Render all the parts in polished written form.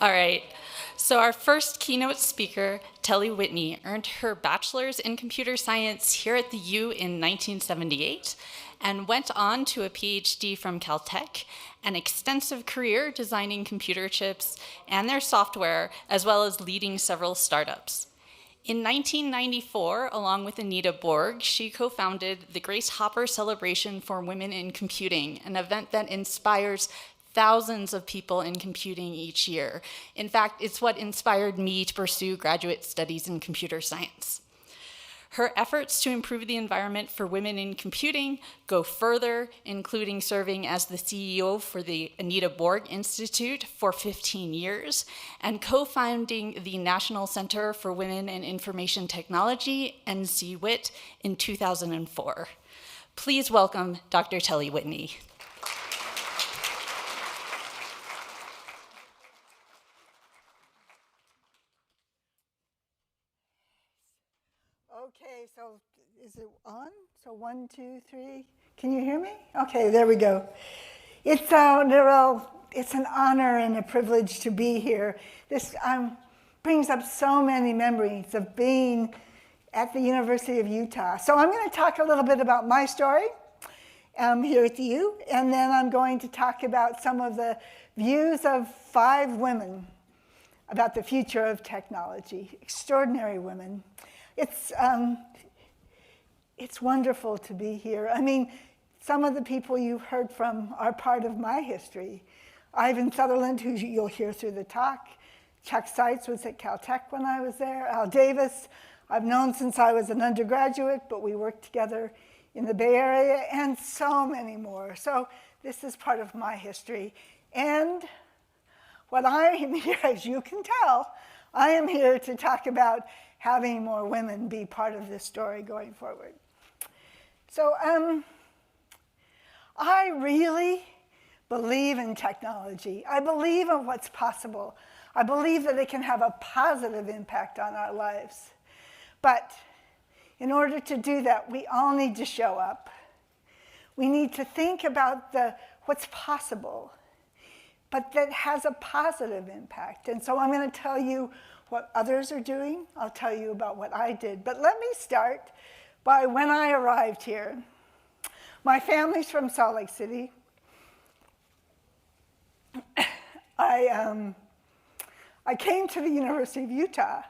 All right. So our first keynote speaker, Telly Whitney, earned her bachelor's in computer science here at the U in 1978 and went on to a PhD from Caltech, an extensive career designing computer chips and their software, as well as leading several startups. In 1994, along with Anita Borg, she co-founded the Grace Hopper Celebration for Women in Computing, an event that inspires thousands of people in computing each year. In fact, it's what inspired me to pursue graduate studies in computer science. Her efforts to improve the environment for women in computing go further, including serving as the CEO for the Anita Borg Institute for 15 years and co-founding the National Center for Women in Information Technology, NCWIT, in 2004. Please welcome Dr. Telly Whitney. Okay, so is it on? So 1, 2, 3. Can you hear me? Okay, there we go. It's an honor and a privilege to be here. This brings up so many memories of being at the University of Utah. So I'm going to talk a little bit about my story here at the U, and then I'm going to talk about some of the views of 5 women about the future of technology, extraordinary women. It's wonderful to be here. I mean, some of the people you've heard from are part of my history. Ivan Sutherland, who you'll hear through the talk. Chuck Seitz was at Caltech when I was there. Al Davis, I've known since I was an undergraduate, but we worked together in the Bay Area, and so many more. So this is part of my history. And what I am here, as you can tell, I am here to talk about having more women be part of this story going forward. So I really believe in technology. I believe in what's possible. I believe that it can have a positive impact on our lives. But in order to do that, we all need to show up. We need to think about what's possible, but that has a positive impact. And so I'm going to tell you what others are doing. I'll tell you about what I did. But let me start by when I arrived here. My family's from Salt Lake City. I came to the University of Utah.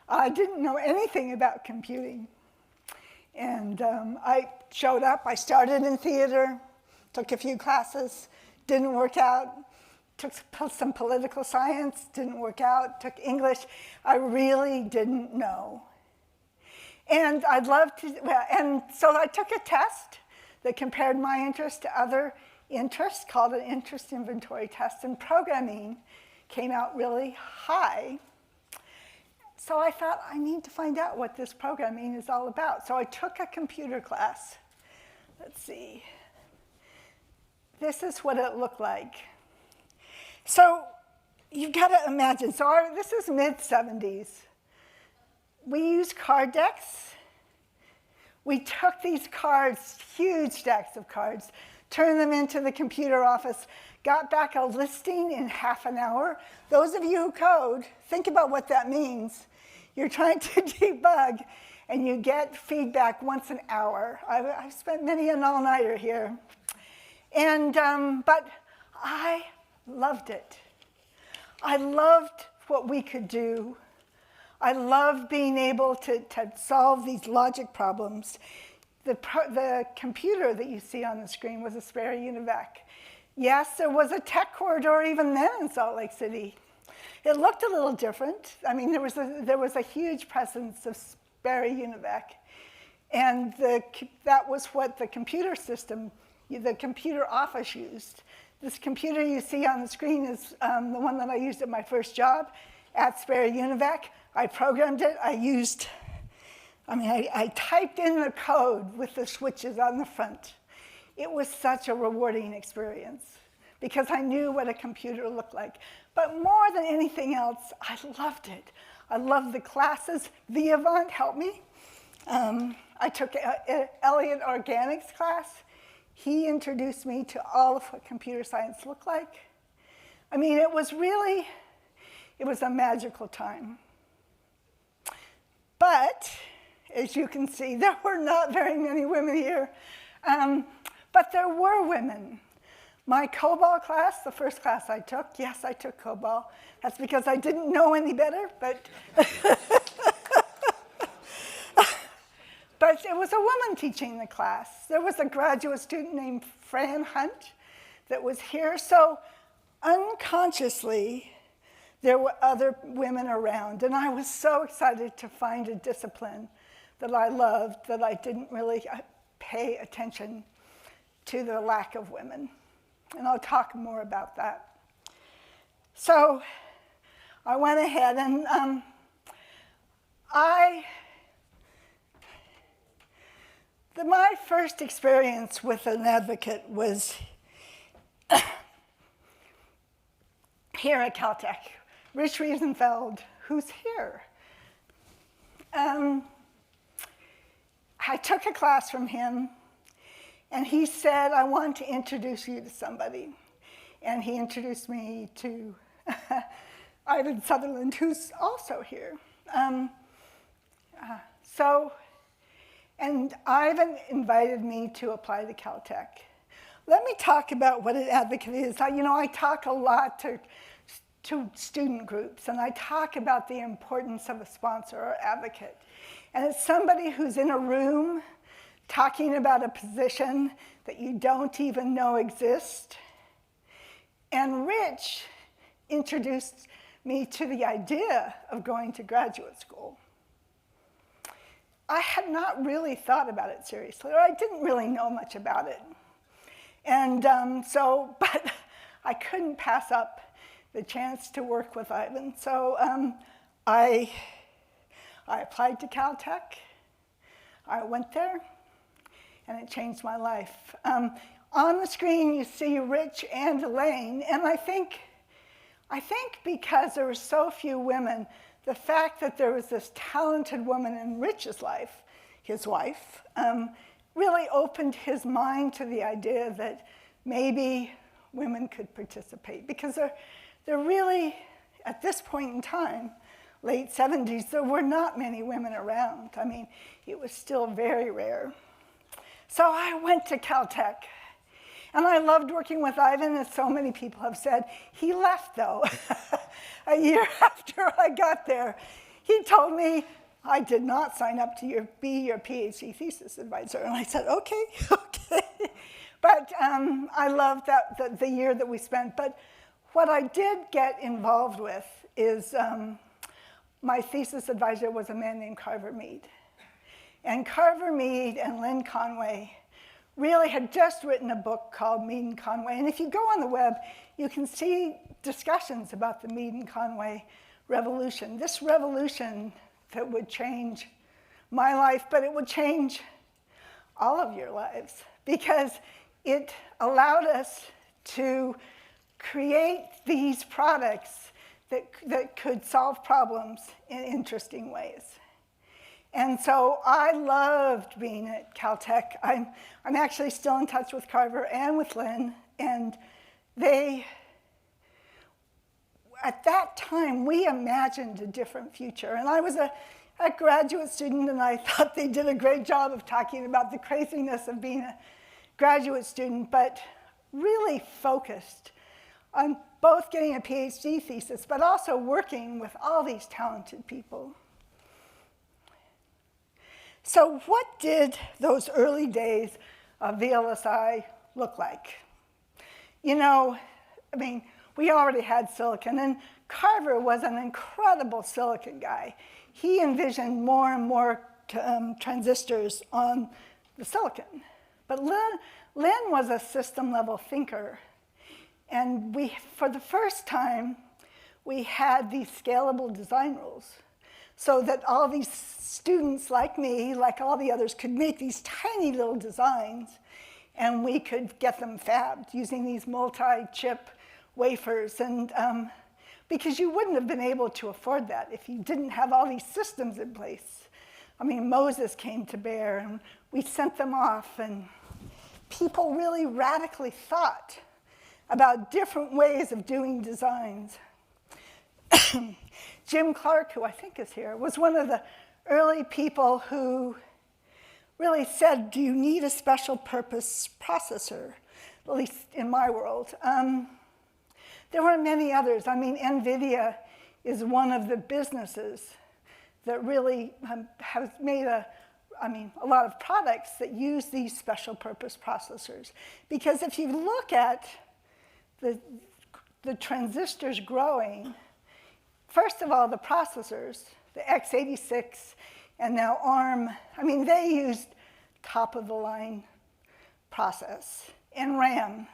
I didn't know anything about computing. And I showed up. I started in theater, took a few classes, didn't work out. Took some political science, didn't work out. Took English. I really didn't know. And I'd love to, and so I took a test that compared my interest to other interests, called an interest inventory test, and programming came out really high. So I thought, I need to find out what this programming is all about. So I took a computer class. Let's see. This is what it looked like. So you've got to imagine, this is mid-70s. We used card decks. We took these cards, huge stacks of cards, turned them into the computer office, got back a listing in half an hour. Those of you who code, think about what that means. You're trying to debug, and you get feedback once an hour. I've spent many an all-nighter here. And, but I loved it. I loved what we could do. I loved being able to solve these logic problems. The computer that you see on the screen was a Sperry Univac. Yes, there was a tech corridor even then in Salt Lake City. It looked a little different. I mean, there was a huge presence of Sperry Univac. And that was what the computer system, the computer office used. This computer you see on the screen is the one that I used at my first job at Sperry Univac. I programmed it. I typed in the code with the switches on the front. It was such a rewarding experience because I knew what a computer looked like. But more than anything else, I loved it. I loved the classes. Viavant helped me. I took Elliott Organics class. He introduced me to all of what computer science looked like. I mean, it was a magical time. But, as you can see, there were not very many women here. But there were women. My COBOL class, the first class I took, yes, I took COBOL. That's because I didn't know any better, but but it was a woman teaching the class. There was a graduate student named Fran Hunt that was here. So unconsciously, there were other women around. And I was so excited to find a discipline that I loved that I didn't really pay attention to the lack of women. And I'll talk more about that. So I went ahead and my first experience with an advocate was here at Caltech. Rich Riesenfeld, who's here. I took a class from him, and he said, I want to introduce you to somebody. And he introduced me to Ivan Sutherland, who's also here. And Ivan invited me to apply to Caltech. Let me talk about what an advocate is. I talk a lot to student groups, and I talk about the importance of a sponsor or advocate. And it's somebody who's in a room talking about a position that you don't even know exists. And Rich introduced me to the idea of going to graduate school. I had not really thought about it seriously, or I didn't really know much about it. And but I couldn't pass up the chance to work with Ivan. So I applied to Caltech. I went there, and it changed my life. On the screen, you see Rich and Elaine, and I think because there were so few women, the fact that there was this talented woman in Rich's life, his wife, really opened his mind to the idea that maybe women could participate. Because they're really, at this point in time, late 70s, there were not many women around. I mean, it was still very rare. So I went to Caltech. And I loved working with Ivan, as so many people have said. He left, though, a year after I got there. He told me, I did not sign up to be your PhD thesis advisor. And I said, okay. But I loved the year that we spent. But what I did get involved with is my thesis advisor was a man named Carver Mead. And Carver Mead and Lynn Conway really had just written a book called Mead and Conway. And if you go on the web, you can see discussions about the Mead and Conway revolution. This revolution that would change my life, but it would change all of your lives, because it allowed us to create these products that could solve problems in interesting ways. And so I loved being at Caltech. I'm actually still in touch with Carver and with Lynn, and at that time, we imagined a different future. And I was a graduate student, and I thought they did a great job of talking about the craziness of being a graduate student, but really focused on both getting a PhD thesis, but also working with all these talented people. So what did those early days of VLSI look like? We already had silicon, and Carver was an incredible silicon guy. He envisioned more and more transistors on the silicon. But Lynn was a system-level thinker. And for the first time, we had these scalable design rules, so that all these students like me, like all the others, could make these tiny little designs, and we could get them fabbed using these multi-chip wafers. And because you wouldn't have been able to afford that if you didn't have all these systems in place. Moses came to bear, and we sent them off, and people really radically thought about different ways of doing designs. Jim Clark, who I think is here, was one of the early people who really said, do you need a special purpose processor? At least in my world. There were many others. I mean, NVIDIA is one of the businesses that really has made a lot of products that use these special purpose processors. Because if you look at the transistors growing, first of all, the processors, the x86 and now ARM, I mean, they used top-of-the-line process and RAM.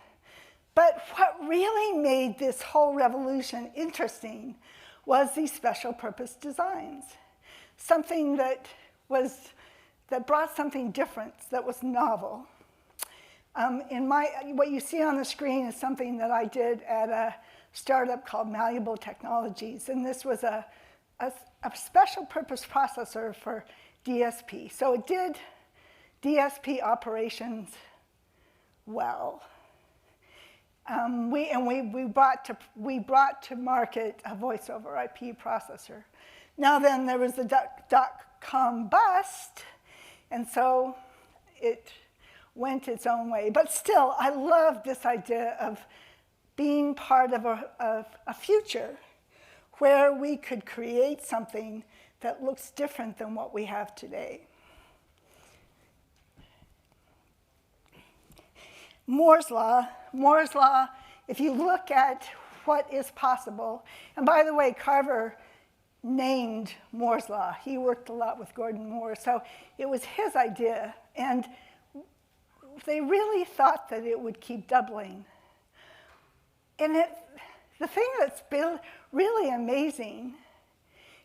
But what really made this whole revolution interesting was these special purpose designs. Something that brought something different, that was novel. What you see on the screen is something that I did at a startup called Malleable Technologies, and this was a special purpose processor for DSP. So it did DSP operations well. We brought to market a voice over IP processor. Now then, there was the dot-com bust, and so it went its own way. But still, I love this idea of being part of a future where we could create something that looks different than what we have today. Moore's Law, if you look at what is possible, and by the way, Carver named Moore's Law. He worked a lot with Gordon Moore, so it was his idea, and they really thought that it would keep doubling. And the thing that's been really amazing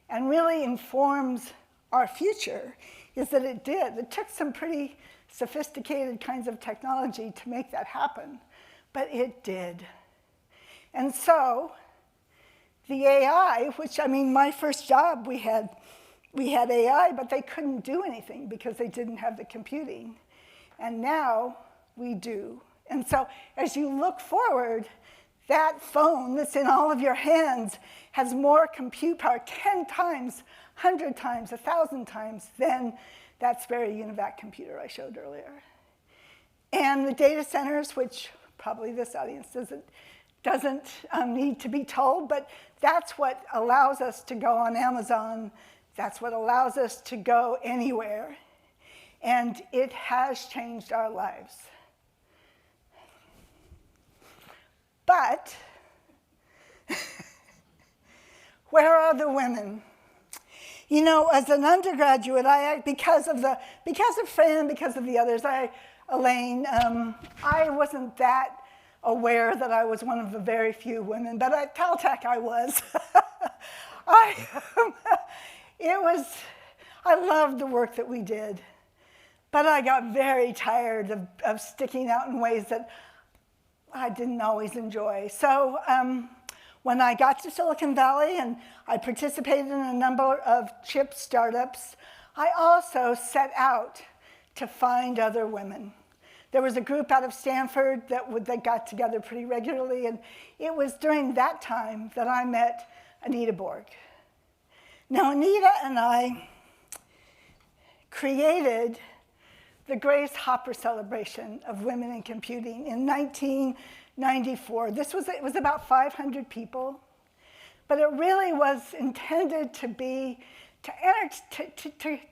and really informs our future is that it did. It took some pretty sophisticated kinds of technology to make that happen, but it did. And so the AI, which, I mean, my first job, we had AI, but they couldn't do anything because they didn't have the computing. And now we do. And so as you look forward, that phone that's in all of your hands has more compute power, 10 times, 100 times, 1,000 times than that Sperry Univac computer I showed earlier. And the data centers, which probably this audience doesn't need to be told, but that's what allows us to go on Amazon. That's what allows us to go anywhere. And it has changed our lives. But where are the women? You know, as an undergraduate, because of Fran, because of the others, Elaine, I wasn't that aware that I was one of the very few women, but at Caltech I was. I loved the work that we did, but I got very tired of sticking out in ways that I didn't always enjoy. So when I got to Silicon Valley and I participated in a number of chip startups, I also set out to find other women. There was a group out of Stanford that got together pretty regularly, and it was during that time that I met Anita Borg. Now, Anita and I created the Grace Hopper Celebration of Women in Computing in 1994. It was about 500 people, but it really was intended to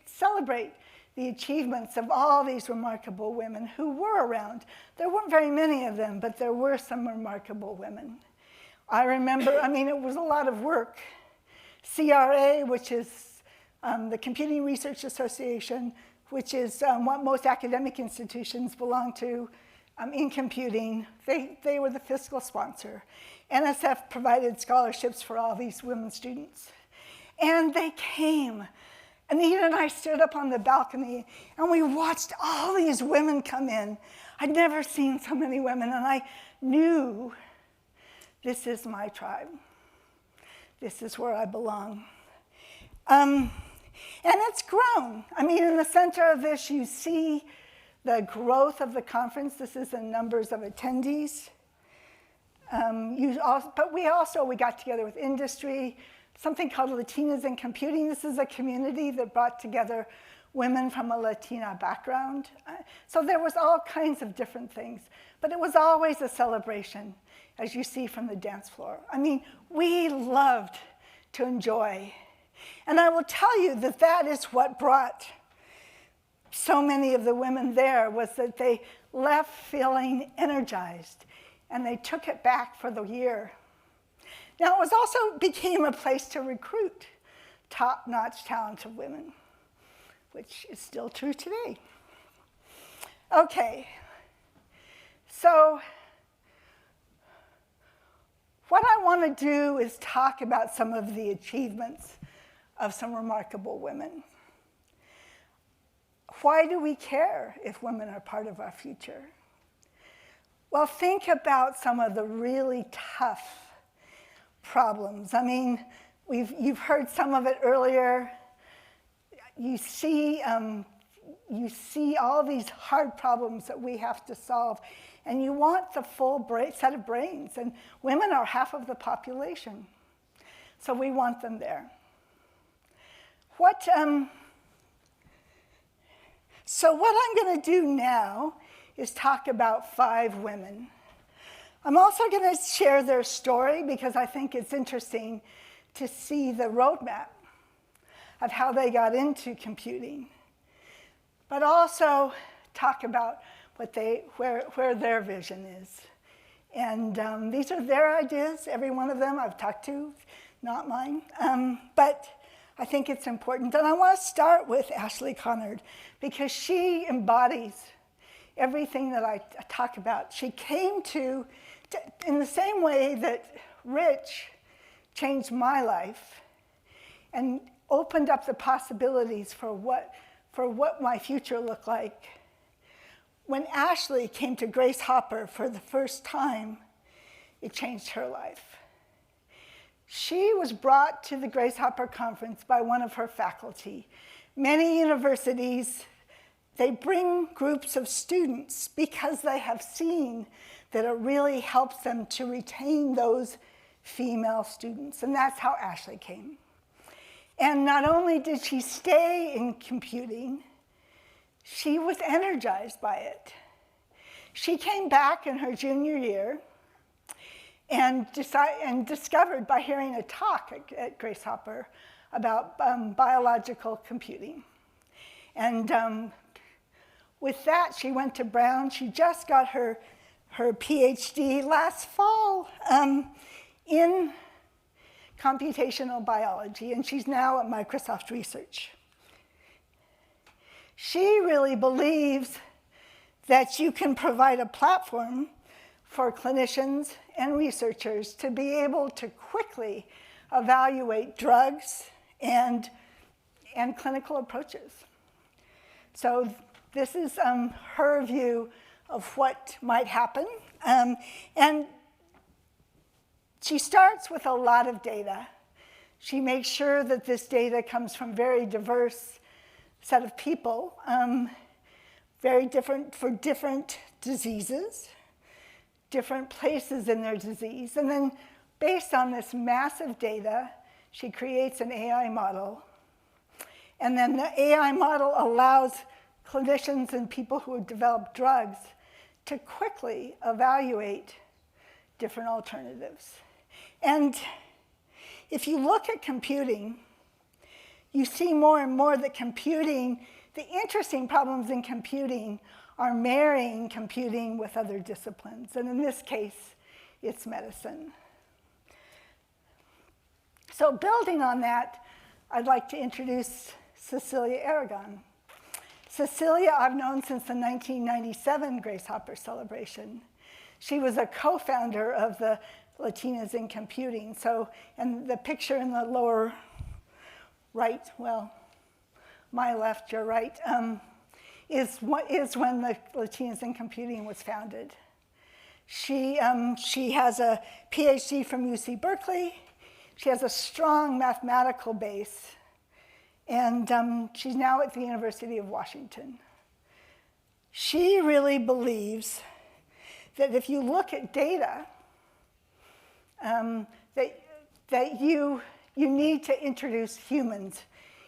celebrate the achievements of all these remarkable women who were around. There weren't very many of them, but there were some remarkable women. I remember, it was a lot of work. CRA, which is the Computing Research Association, which is what most academic institutions belong to in computing, they were the fiscal sponsor. NSF provided scholarships for all these women students. And they came. Anita and I stood up on the balcony, and we watched all these women come in. I'd never seen so many women, and I knew this is my tribe. This is where I belong. And it's grown. In the center of this, you see the growth of the conference. This is the numbers of attendees. But we got together with industry, something called Latinas in Computing. This is a community that brought together women from a Latina background. So there was all kinds of different things, but it was always a celebration, as you see from the dance floor. I mean, we loved to enjoy. And I will tell you that that is what brought so many of the women there, was that they left feeling energized, and they took it back for the year. Now, it was also became a place to recruit top-notch talented women, which is still true today. Okay, so what I want to do is talk about some of the achievements of some remarkable women. Why do we care if women are part of our future? Well, think about some of the really tough problems. I mean, you've heard some of it earlier. You see all these hard problems that we have to solve, and you want the full set of brains. And women are half of the population, so we want them there. So what I'm going to do now is talk about 5 women. I'm also going to share their story because I think it's interesting to see the roadmap of how they got into computing, but also talk about where their vision is. And these are their ideas, every one of them I've talked to, not mine. But I think it's important. And I want to start with Ashley Conard because she embodies everything that I talk about. She came to in the same way that Rich changed my life and opened up the possibilities for what my future looked like. When Ashley came to Grace Hopper for the first time, it changed her life. She was brought to the Grace Hopper conference by one of her faculty. Many universities, they bring groups of students because they have seen that it really helps them to retain those female students. And that's how Ashley came. And not only did she stay in computing, she was energized by it. She came back in her junior year and discovered by hearing a talk at Grace Hopper about biological computing. And with that, she went to Brown. She just got her PhD last fall in computational biology, and she's now at Microsoft Research. She really believes that you can provide a platform for clinicians and researchers to be able to quickly evaluate drugs and clinical approaches. So this is her view of what might happen. And she starts with a lot of data. She makes sure that this data comes from very diverse set of people, very different for different diseases, different places in their disease. And then based on this massive data, she creates an AI model. And then the AI model allows clinicians and people who have developed drugs to quickly evaluate different alternatives. And if you look at computing, you see more and more that computing, the interesting problems in computing are marrying computing with other disciplines. And in this case, it's medicine. So building on that, I'd like to introduce Cecilia Aragon. Cecilia I've known since the 1997 Grace Hopper celebration. She was a co-founder of the Latinas in Computing. So, and the picture in the lower right, well, my left, your right, is when the Latinas in Computing was founded. She has a PhD from UC Berkeley. She has a strong mathematical base. And she's now at the University of Washington. She really believes that if you look at data that you need to introduce humans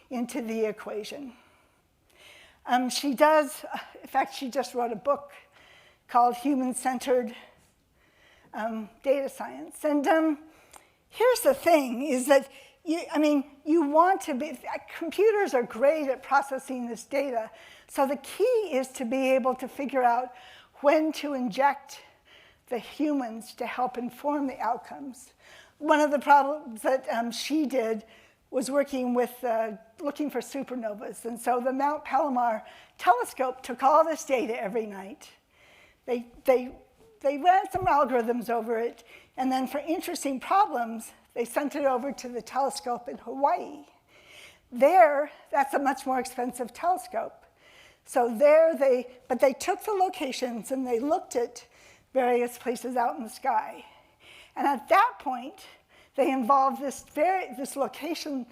into the equation. She does, in fact, she just wrote a book called Human-Centered Data Science. And here's the thing, is that you want to be, computers are great at processing this data. So the key is to be able to figure out when to inject the humans to help inform the outcomes. One of the problems that she did was working with looking for supernovas. And so the Mount Palomar telescope took all this data every night. They ran some algorithms over it, and then for interesting problems, they sent it over to the telescope in Hawaii. There, that's a much more expensive telescope. So there but they took the locations and they looked at various places out in the sky. And at that point, they involved this locationally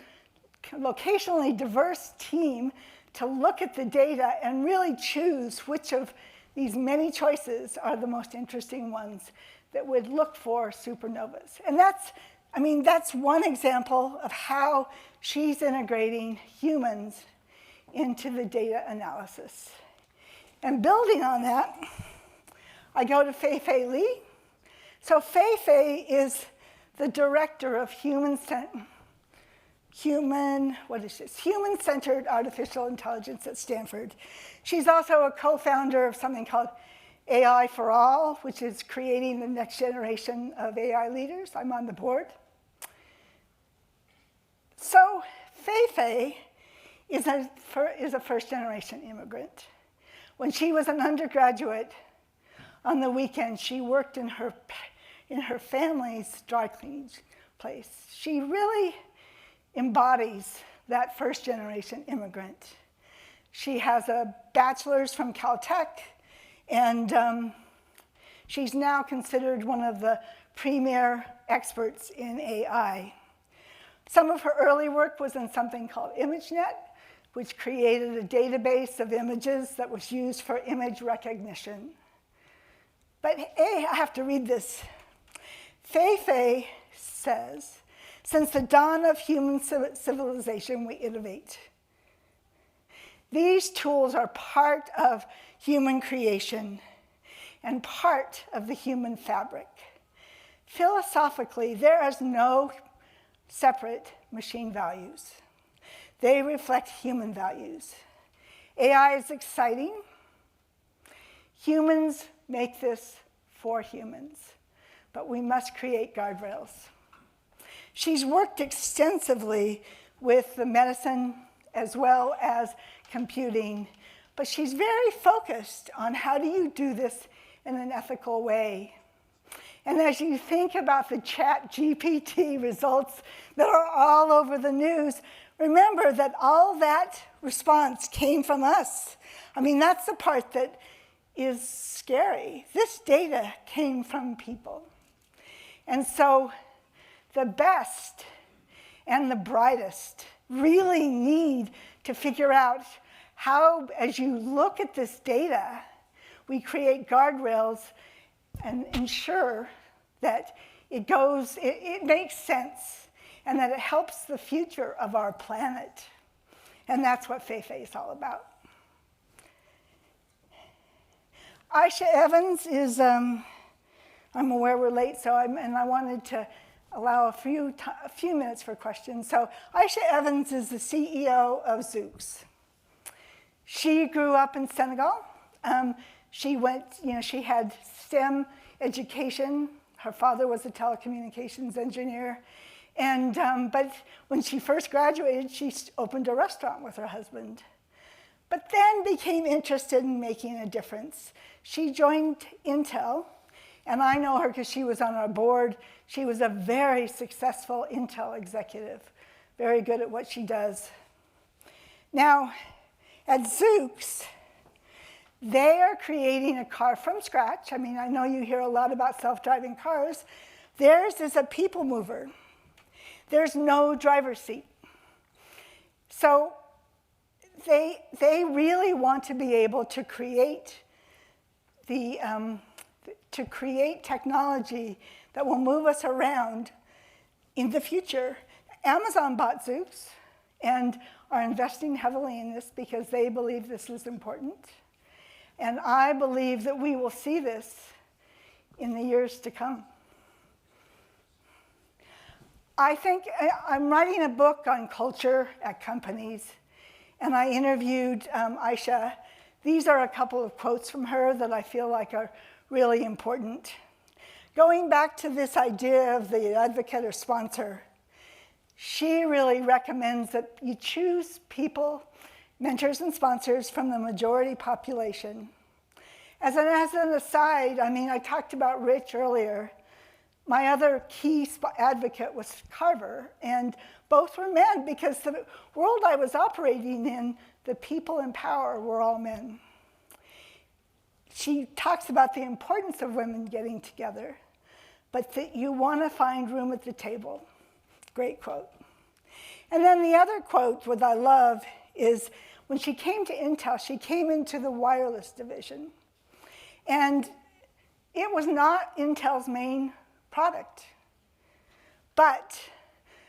diverse team to look at the data and really choose which of these many choices are the most interesting ones that would look for supernovas. And that's one example of how she's integrating humans into the data analysis. And building on that, I go to Fei-Fei Li. So Fei-Fei is the director of Human-Centered Artificial Intelligence at Stanford. She's also a co-founder of something called AI for All, which is creating the next generation of AI leaders. I'm on the board. So Fei-Fei is a first-generation immigrant. When she was an undergraduate, on the weekend, she worked in her family's dry cleaning place. She really embodies that first-generation immigrant. She has a bachelor's from Caltech, and she's now considered one of the premier experts in AI. Some of her early work was in something called ImageNet, which created a database of images that was used for image recognition. But I have to read this. Fei-Fei says, since the dawn of human civilization, we innovate. These tools are part of human creation and part of the human fabric. Philosophically, there is no separate machine values. They reflect human values. AI is exciting. Humans make this for humans, but we must create guardrails. She's worked extensively with the medicine as well as computing, but she's very focused on how do you do this in an ethical way. And as you think about the ChatGPT results that are all over the news, remember that all that response came from us. That's the part that is scary. This data came from people. And so the best and the brightest really need to figure out how, as you look at this data, we create guardrails and ensure that it makes sense and that it helps the future of our planet. And that's what Fei-Fei is all about. Aisha Evans is, I'm aware we're late, and I wanted to allow a few minutes for questions. So Aisha Evans is the CEO of Zoox. She grew up in Senegal. She had STEM education. Her father was a telecommunications engineer. But when she first graduated, she opened a restaurant with her husband. But then became interested in making a difference. She joined Intel, and I know her because she was on our board. She was a very successful Intel executive, very good at what she does. Now, at Zoox, they are creating a car from scratch. I know you hear a lot about self-driving cars. Theirs is a people mover. There's no driver's seat. So they really want to be able to create technology that will move us around in the future. Amazon bought Zoox and are investing heavily in this because they believe this is important. And I believe that we will see this in the years to come. I think I'm writing a book on culture at companies, and I interviewed Aisha. These are a couple of quotes from her that I feel like are really important. Going back to this idea of the advocate or sponsor, she really recommends that you choose people, mentors and sponsors from the majority population. As an aside, I mean, I talked about Rich earlier. My other key advocate was Carver, and both were men because the world I was operating in, the people in power were all men. She talks about the importance of women getting together, but that you want to find room at the table. Great quote. And then the other quote, what I love, is when she came to Intel, she came into the wireless division. And it was not Intel's main product. But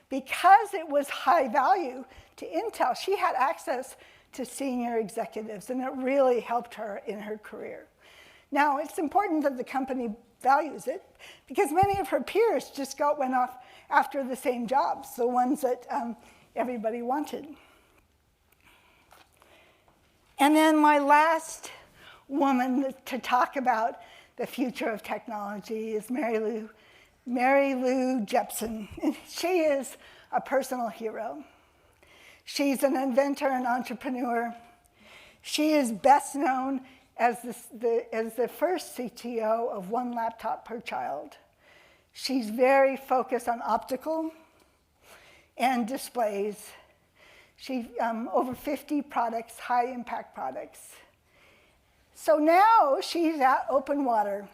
because it was high value to Intel, she had access to senior executives, and it really helped her in her career. Now, it's important that the company values it, because many of her peers just went off after the same jobs, the ones that everybody wanted. And then my last woman to talk about the future of technology is Mary Lou Jepsen. She is a personal hero. She's an inventor and entrepreneur. She is best known as the first CTO of one laptop per child. She's very focused on optical and displays. She over 50 products, high impact products. So now she's at Open Water.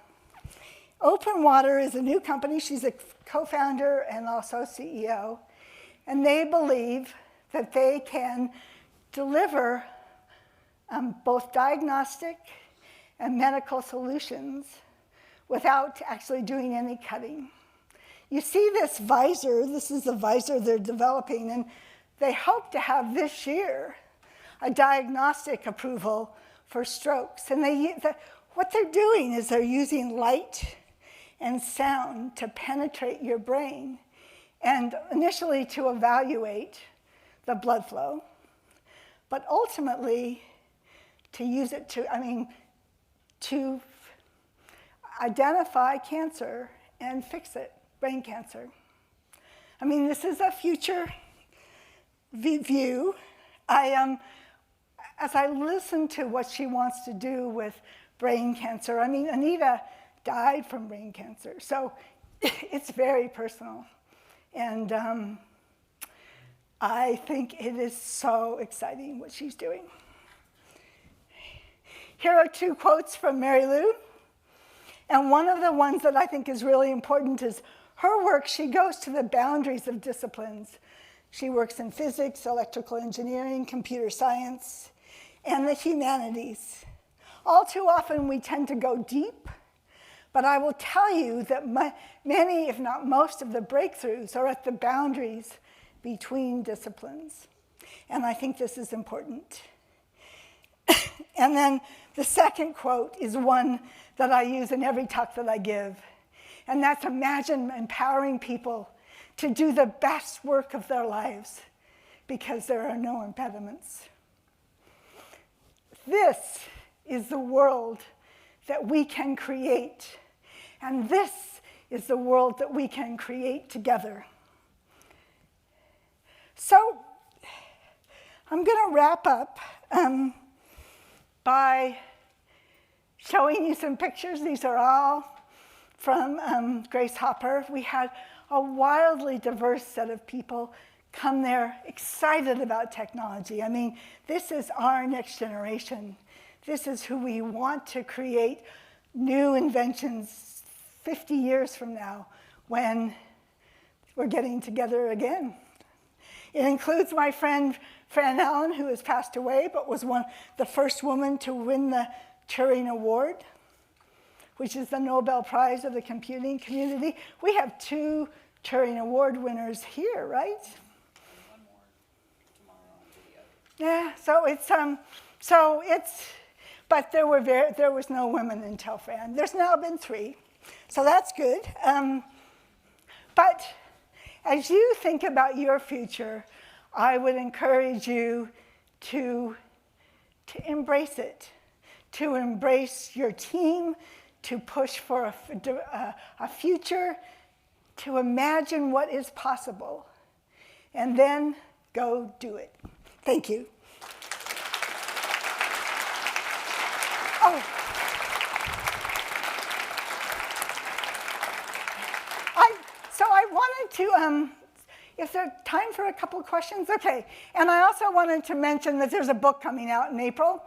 Open Water is a new company. She's a co-founder and also CEO. And they believe that they can deliver both diagnostic and medical solutions without actually doing any cutting. You see this visor. This is the visor they're developing. And they hope to have this year a diagnostic approval for strokes. And what they're doing is they're using light and sound to penetrate your brain, and initially to evaluate the blood flow, but ultimately to use it to identify cancer and fix it, brain cancer. I mean, this is a future view. As I listen to what she wants to do with brain cancer, I mean, Anita died from brain cancer, so it's very personal. And I think it is so exciting what she's doing. Here are two quotes from Mary Lou. And one of the ones that I think is really important is her work. She goes to the boundaries of disciplines. She works in physics, electrical engineering, computer science, and the humanities. All too often we tend to go deep, but I will tell you that many, if not most, of the breakthroughs are at the boundaries between disciplines. And I think this is important. And then the second quote is one that I use in every talk that I give. And that's, imagine empowering people to do the best work of their lives because there are no impediments. This is the world that we can create. And this is the world that we can create together. So I'm going to wrap up by showing you some pictures. These are all from Grace Hopper. We had a wildly diverse set of people come there excited about technology. I mean, this is our next generation. This is who we want to create new inventions 50 years from now when we're getting together again. It includes my friend Fran Allen, who has passed away, but was the first woman to win the Turing Award. which is the Nobel Prize of the computing community. We have 2 Turing Award winners here, right? And one more tomorrow on video. Yeah, but there was no women in Telfran. There's now been 3, so that's good. But as you think about your future, I would encourage you to embrace it, to embrace your team, to push for a future, to imagine what is possible, and then go do it. Thank you. Oh. I wanted to, is there time for a couple of questions? Okay, and I also wanted to mention that there's a book coming out in April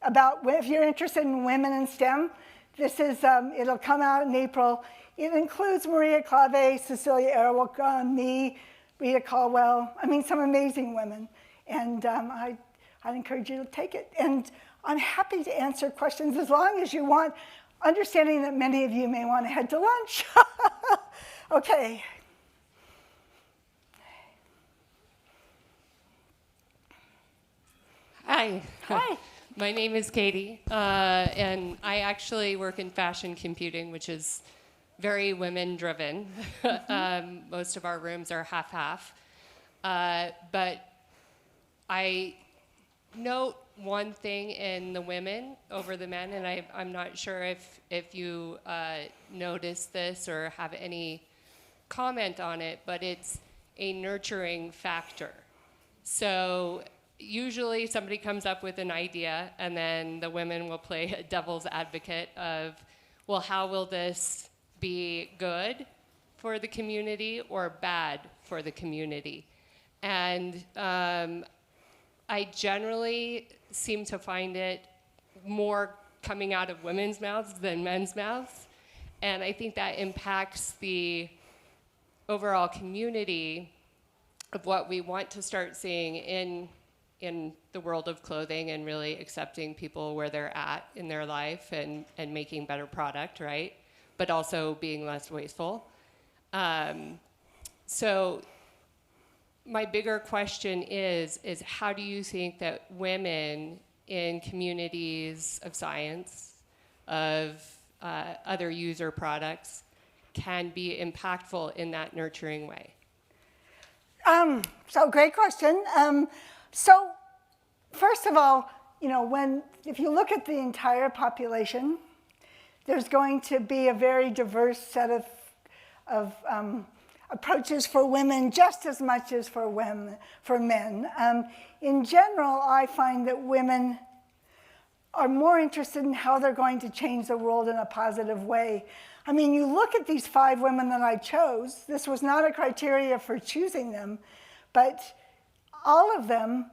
about, if you're interested in women in STEM, this is, it'll come out in April. It includes Maria Clave, Cecilia Aragon, me, Rita Caldwell, some amazing women. And I'd encourage you to take it. And I'm happy to answer questions as long as you want, understanding that many of you may want to head to lunch. Okay. Hi. Hi. My name is Katie, and I actually work in fashion computing, which is very women-driven. Most of our rooms are half-half. But I note one thing in the women over the men, and I'm not sure if you notice this or have any comment on it, but it's a nurturing factor. So usually somebody comes up with an idea, and then the women will play a devil's advocate of, well, how will this be good for the community or bad for the community? And I generally seem to find it more coming out of women's mouths than men's mouths. And I think that impacts the overall community of what we want to start seeing in the world of clothing, and really accepting people where they're at in their life and making better product, right? But also being less wasteful. So my bigger question is how do you think that women in communities of science, of other user products, can be impactful in that nurturing way? So great question. So first of all, if you look at the entire population, there's going to be a very diverse set of approaches for women just as much as for men. In general, I find that women are more interested in how they're going to change the world in a positive way. You look at these 5 women that I chose. This was not a criteria for choosing them, but all of them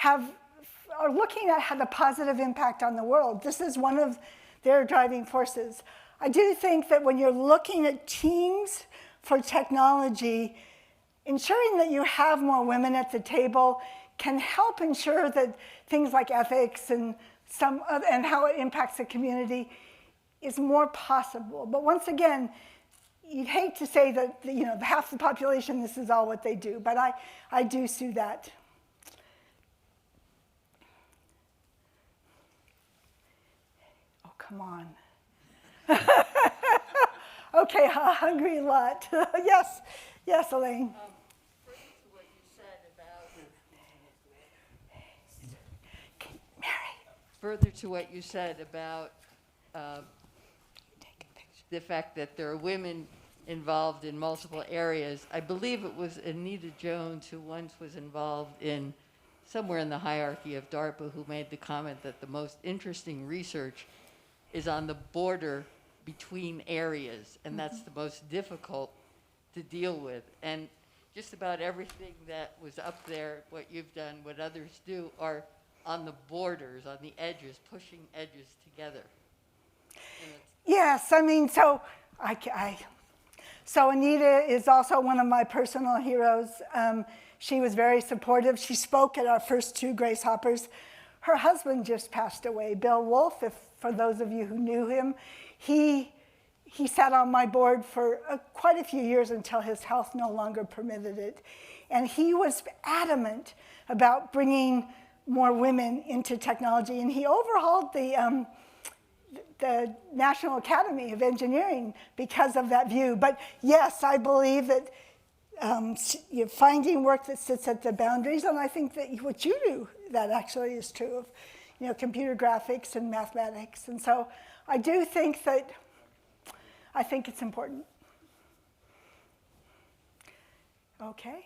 are looking at the positive impact on the world. This is one of their driving forces. I do think that when you're looking at teams for technology, ensuring that you have more women at the table can help ensure that things like ethics and how it impacts the community is more possible. But once again, you'd hate to say that half the population, this is all what they do, but I do see that. Oh, come on. Okay, a hungry lot. Yes, Elaine. Further to what you said about the fact that there are women involved in multiple areas, I believe it was Anita Jones who once was involved in somewhere in the hierarchy of DARPA who made the comment that the most interesting research is on the border between areas, and that's the most difficult to deal with. And just about everything that was up there, what you've done, what others do, are on the borders, on the edges, pushing edges together. Yes, so Anita is also one of my personal heroes. She was very supportive. She spoke at our first 2 Grace Hoppers. Her husband just passed away, Bill Wolfe, for those of you who knew him. He sat on my board for quite a few years until his health no longer permitted it. And he was adamant about bringing more women into technology. And he overhauled the National Academy of Engineering because of that view. But yes, I believe that you're finding work that sits at the boundaries, and I think that what you do, that actually is true of computer graphics and mathematics. And so I do think that, I think it's important. Okay.